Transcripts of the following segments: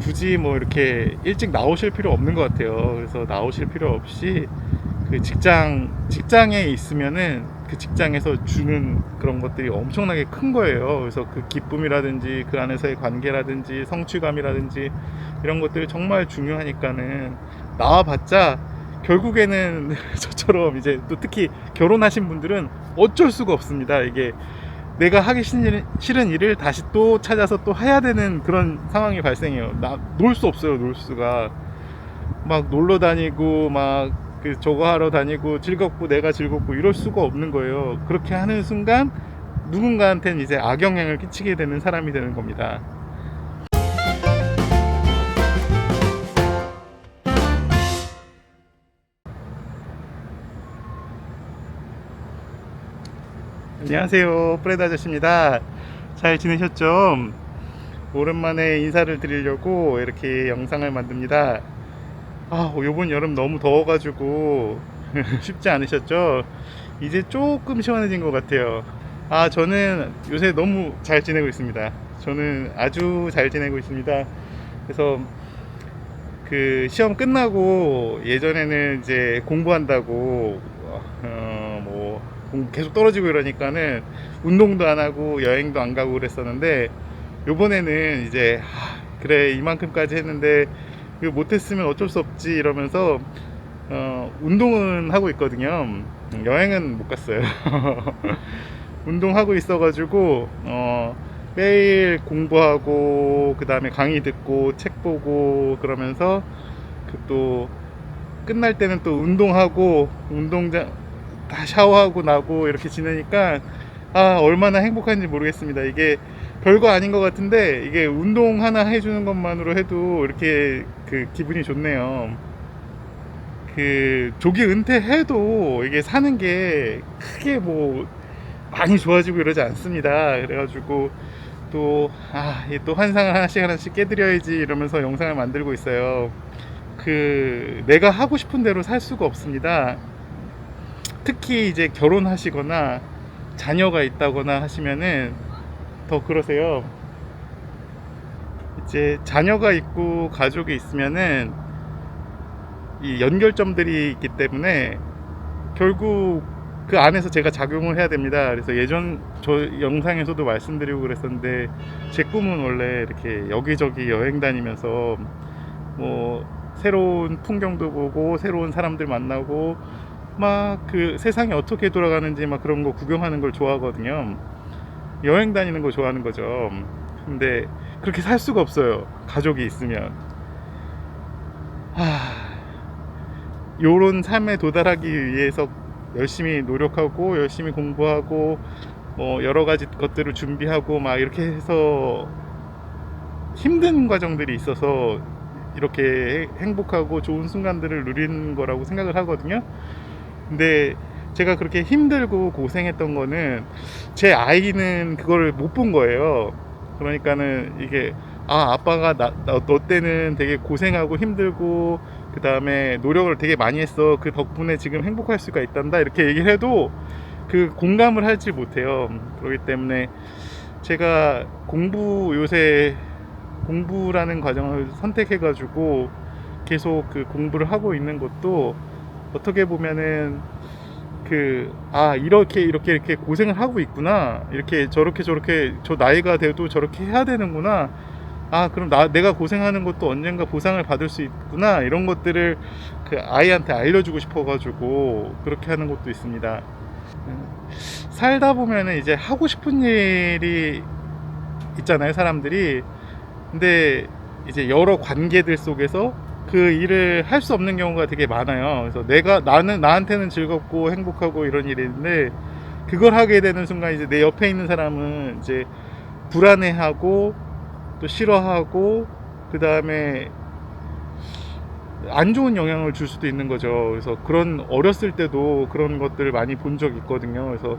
굳이 뭐 이렇게 일찍 나오실 필요 없는 것 같아요. 그래서 나오실 필요 없이 그 직장에 있으면은 그 직장에서 주는 그런 것들이 엄청나게 큰 거예요. 그래서 그 기쁨이라든지 그 안에서의 관계라든지 성취감이라든지 이런 것들이 정말 중요하니까는 나와봤자 결국에는 저처럼 이제 또 특히 결혼하신 분들은 어쩔 수가 없습니다. 이게 내가 하기 싫은 일을 다시 또 찾아서 또 해야 되는 그런 상황이 발생해요. 놀 수 없어요. 놀 수가. 막 놀러 다니고 막 그 저거 하러 다니고 즐겁고 내가 즐겁고 이럴 수가 없는 거예요. 그렇게 하는 순간 누군가한테는 이제 악영향을 끼치게 되는 사람이 되는 겁니다. 안녕하세요, 프레드 아저씨입니다. 잘 지내셨죠? 오랜만에 인사를 드리려고 이렇게 영상을 만듭니다. 요번 여름 너무 더워가지고 쉽지 않으셨죠? 이제 조금 시원해진 것 같아요. 저는 요새 너무 잘 지내고 있습니다. 저는 아주 잘 지내고 있습니다. 그래서 그 시험 끝나고 예전에는 이제 공부한다고 뭐 계속 떨어지고 이러니까는 운동도 안 하고 여행도 안 가고 그랬었는데, 요번에는 이제 그래 이만큼까지 했는데 이거 못했으면 어쩔 수 없지 이러면서 운동은 하고 있거든요. 여행은 못 갔어요. 운동하고 있어가지고 매일 공부하고 그 다음에 강의 듣고 책 보고 그러면서 또 끝날 때는 또 운동하고 운동장 다 샤워하고 나고 이렇게 지내니까 얼마나 행복한지 모르겠습니다. 이게 별거 아닌 것 같은데 이게 운동 하나 해주는 것만으로 해도 이렇게 그 기분이 좋네요. 그 조기 은퇴해도 이게 사는 게 크게 뭐 많이 좋아지고 이러지 않습니다. 그래가지고 또 또 환상을 하나씩 하나씩 깨드려야지 이러면서 영상을 만들고 있어요. 그 내가 하고 싶은 대로 살 수가 없습니다. 특히 이제 결혼하시거나 자녀가 있다거나 하시면은 더 그러세요. 이제 자녀가 있고 가족이 있으면은 이 연결점들이 있기 때문에 결국 그 안에서 제가 작용을 해야 됩니다. 그래서 예전 저 영상에서도 말씀드리고 그랬었는데, 제 꿈은 원래 이렇게 여기저기 여행 다니면서 뭐 새로운 풍경도 보고 새로운 사람들 만나고 막 그 세상이 어떻게 돌아가는지 막 그런 거 구경하는 걸 좋아하거든요. 여행 다니는 거 좋아하는 거죠. 근데 그렇게 살 수가 없어요. 가족이 있으면. 요런 삶에 도달하기 위해서 열심히 노력하고 열심히 공부하고 여러 가지 것들을 준비하고 막 이렇게 해서 힘든 과정들이 있어서 이렇게 행복하고 좋은 순간들을 누리는 거라고 생각을 하거든요. 근데 제가 그렇게 힘들고 고생했던 거는 제 아이는 그걸 못 본 거예요. 그러니까는 이게 아빠가 너 때는 되게 고생하고 힘들고 그 다음에 노력을 되게 많이 했어, 그 덕분에 지금 행복할 수가 있단다 이렇게 얘기를 해도 그 공감을 하지 못해요. 그렇기 때문에 제가 요새 공부라는 과정을 선택해 가지고 계속 그 공부를 하고 있는 것도 어떻게 보면은 이렇게 고생을 하고 있구나, 이렇게 저렇게 저 나이가 돼도 저렇게 해야 되는구나, 그럼 내가 고생하는 것도 언젠가 보상을 받을 수 있구나, 이런 것들을 그 아이한테 알려주고 싶어가지고 그렇게 하는 것도 있습니다. 살다 보면은 이제 하고 싶은 일이 있잖아요, 사람들이. 근데 이제 여러 관계들 속에서 그 일을 할 수 없는 경우가 되게 많아요. 그래서 나한테는 즐겁고 행복하고 이런 일인데, 그걸 하게 되는 순간 이제 내 옆에 있는 사람은 이제 불안해하고 또 싫어하고 그 다음에 안 좋은 영향을 줄 수도 있는 거죠. 그래서 그런 어렸을 때도 그런 것들을 많이 본 적이 있거든요. 그래서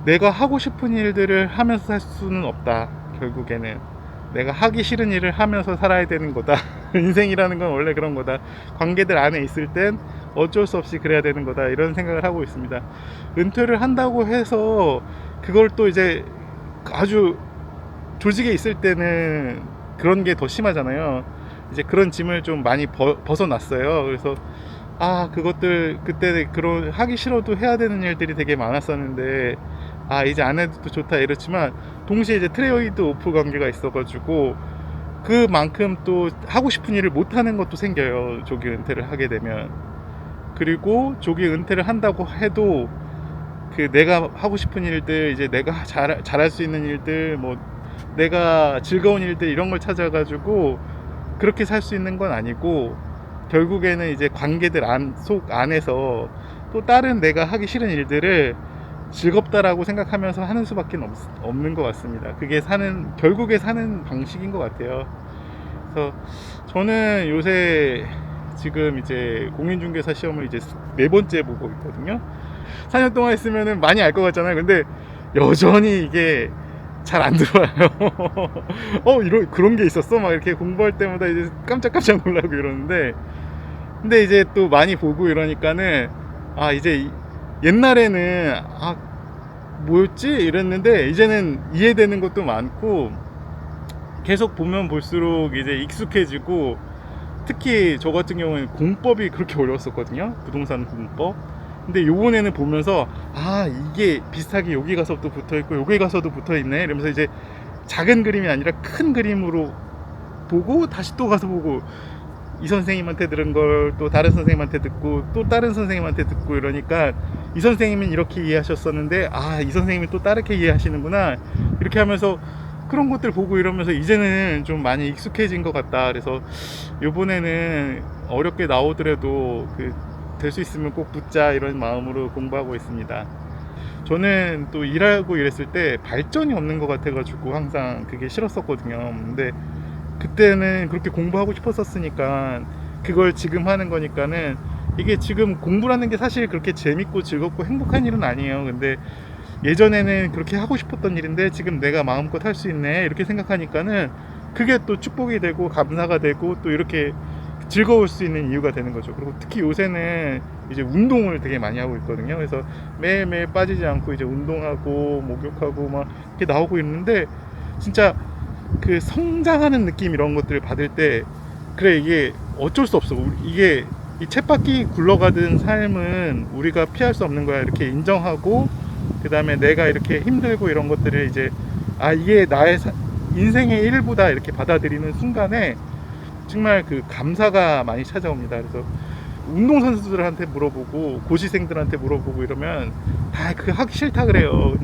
내가 하고 싶은 일들을 하면서 살 수는 없다. 결국에는 내가 하기 싫은 일을 하면서 살아야 되는 거다. 인생이라는 건 원래 그런 거다. 관계들 안에 있을 땐 어쩔 수 없이 그래야 되는 거다, 이런 생각을 하고 있습니다. 은퇴를 한다고 해서 그걸 또 이제 아주 조직에 있을 때는 그런 게 더 심하잖아요. 이제 그런 짐을 좀 많이 벗어났어요. 그래서 그것들 그때 그런 하기 싫어도 해야 되는 일들이 되게 많았었는데 이제 안 해도 좋다 이렇지만 동시에 이제 트레이드 오프 관계가 있어가지고 그만큼 또 하고 싶은 일을 못 하는 것도 생겨요. 조기 은퇴를 하게 되면. 그리고 조기 은퇴를 한다고 해도 그 내가 하고 싶은 일들, 이제 내가 잘할 수 있는 일들, 뭐 내가 즐거운 일들 이런 걸 찾아가지고 그렇게 살 수 있는 건 아니고, 결국에는 이제 관계들 속 안에서 또 다른 내가 하기 싫은 일들을 즐겁다라고 생각하면서 하는 수밖에 없는 것 같습니다. 그게 결국에 사는 방식인 것 같아요. 그래서 저는 요새 지금 이제 공인중개사 시험을 이제 4번째 보고 있거든요. 4년 동안 했으면은 많이 알 것 같잖아요. 근데 여전히 이게 잘 안 들어와요. 그런 게 있었어? 막 이렇게 공부할 때마다 이제 깜짝깜짝 놀라고 이러는데, 근데 이제 또 많이 보고 이러니까는 이제 옛날에는 뭐였지? 이랬는데 이제는 이해되는 것도 많고, 계속 보면 볼수록 이제 익숙해지고, 특히 저 같은 경우는 공법이 그렇게 어려웠었거든요. 부동산 공법. 근데 요번에는 보면서 이게 비슷하게 여기 가서 또 붙어있고 여기 가서도 붙어있네 이러면서 이제 작은 그림이 아니라 큰 그림으로 보고 다시 또 가서 보고, 이 선생님한테 들은 걸 또 다른 선생님한테 듣고 또 다른 선생님한테 듣고 이러니까 이 선생님은 이렇게 이해하셨었는데 이 선생님이 또 다르게 이해하시는구나 이렇게 하면서 그런 것들 보고 이러면서 이제는 좀 많이 익숙해진 것 같다. 그래서 요번에는 어렵게 나오더라도 될 수 있으면 꼭 붙자 이런 마음으로 공부하고 있습니다. 저는 또 일하고 이랬을 때 발전이 없는 것 같아가지고 항상 그게 싫었었거든요. 근데 그때는 그렇게 공부하고 싶었었으니까 그걸 지금 하는 거니까는, 이게 지금 공부라는 게 사실 그렇게 재밌고 즐겁고 행복한 일은 아니에요. 근데 예전에는 그렇게 하고 싶었던 일인데 지금 내가 마음껏 할 수 있네 이렇게 생각하니까는 그게 또 축복이 되고 감사가 되고 또 이렇게 즐거울 수 있는 이유가 되는 거죠. 그리고 특히 요새는 이제 운동을 되게 많이 하고 있거든요. 그래서 매일매일 빠지지 않고 이제 운동하고 목욕하고 막 이렇게 나오고 있는데, 진짜 그 성장하는 느낌 이런 것들을 받을 때 그래, 이게 어쩔 수 없어. 이게 이 쳇바퀴 굴러가던 삶은 우리가 피할 수 없는 거야 이렇게 인정하고, 그 다음에 내가 이렇게 힘들고 이런 것들을 이제 이게 나의 인생의 일부다 이렇게 받아들이는 순간에 정말 그 감사가 많이 찾아옵니다. 그래서 운동선수들한테 물어보고 고시생들한테 물어보고 이러면 다 하기 싫다 그래요.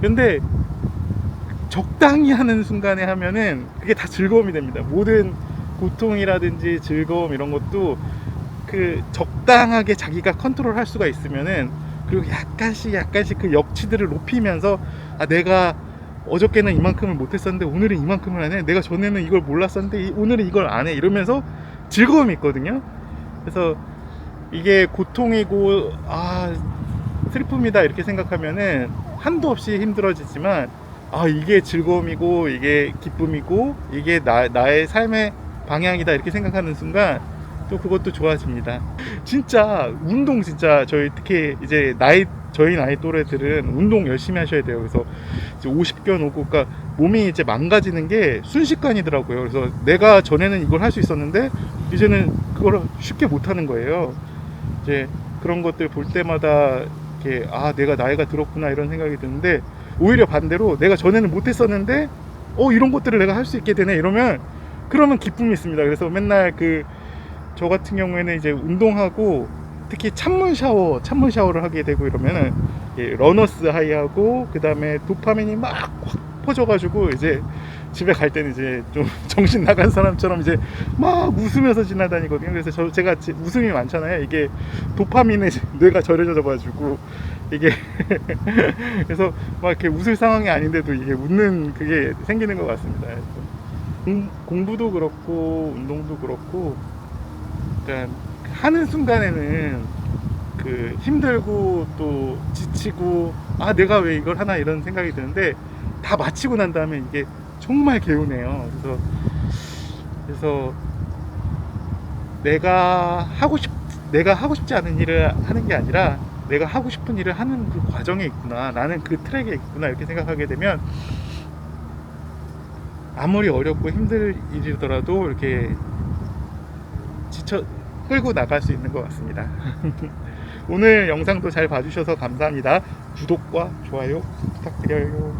근데 적당히 하는 순간에 하면은 그게 다 즐거움이 됩니다. 모든 고통이라든지 즐거움 이런 것도 적당하게 자기가 컨트롤할 수가 있으면은, 그리고 약간씩 그 역치들을 높이면서 내가 어저께는 이만큼을 못했었는데 오늘은 이만큼을 하네, 내가 전에는 이걸 몰랐었는데 오늘은 이걸 안 해, 이러면서 즐거움이 있거든요. 그래서 이게 고통이고 슬픔이다 이렇게 생각하면은 한도 없이 힘들어지지만, 이게 즐거움이고 이게 기쁨이고 이게 나의 삶의 방향이다 이렇게 생각하는 순간 또 그것도 좋아집니다. 진짜 운동, 진짜 특히 이제 저희 나이 또래들은 운동 열심히 하셔야 돼요. 그래서 이제 50견 오고, 그러니까 몸이 이제 망가지는 게 순식간이더라고요. 그래서 내가 전에는 이걸 할 수 있었는데 이제는 그걸 쉽게 못 하는 거예요. 이제 그런 것들 볼 때마다 이렇게 내가 나이가 들었구나 이런 생각이 드는데, 오히려 반대로 내가 전에는 못 했었는데 이런 것들을 내가 할 수 있게 되네 그러면 기쁨이 있습니다. 그래서 맨날 저 같은 경우에는 이제 운동하고 특히 찬물 샤워를 하게 되고 이러면은 러너스 하이하고 그 다음에 도파민이 막 확 퍼져가지고 이제 집에 갈 때는 이제 좀 정신 나간 사람처럼 이제 막 웃으면서 지나다니거든요. 그래서 제가 웃음이 많잖아요. 이게 도파민에 뇌가 절여져가지고 이게 그래서 막 이렇게 웃을 상황이 아닌데도 이게 웃는 그게 생기는 것 같습니다. 공부도 그렇고 운동도 그렇고, 그러니까 하는 순간에는 힘들고 또 지치고 내가 왜 이걸 하나 이런 생각이 드는데, 다 마치고 난 다음에 이게 정말 개운해요. 그래서 내가 하고 싶지 않은 일을 하는 게 아니라 내가 하고 싶은 일을 하는 그 과정에 있구나, 나는 그 트랙에 있구나 이렇게 생각하게 되면 아무리 어렵고 힘들 일이더라도 이렇게 지쳐 끌고 나갈 수 있는 것 같습니다. 오늘 영상도 잘 봐주셔서 감사합니다. 구독과 좋아요 부탁드려요.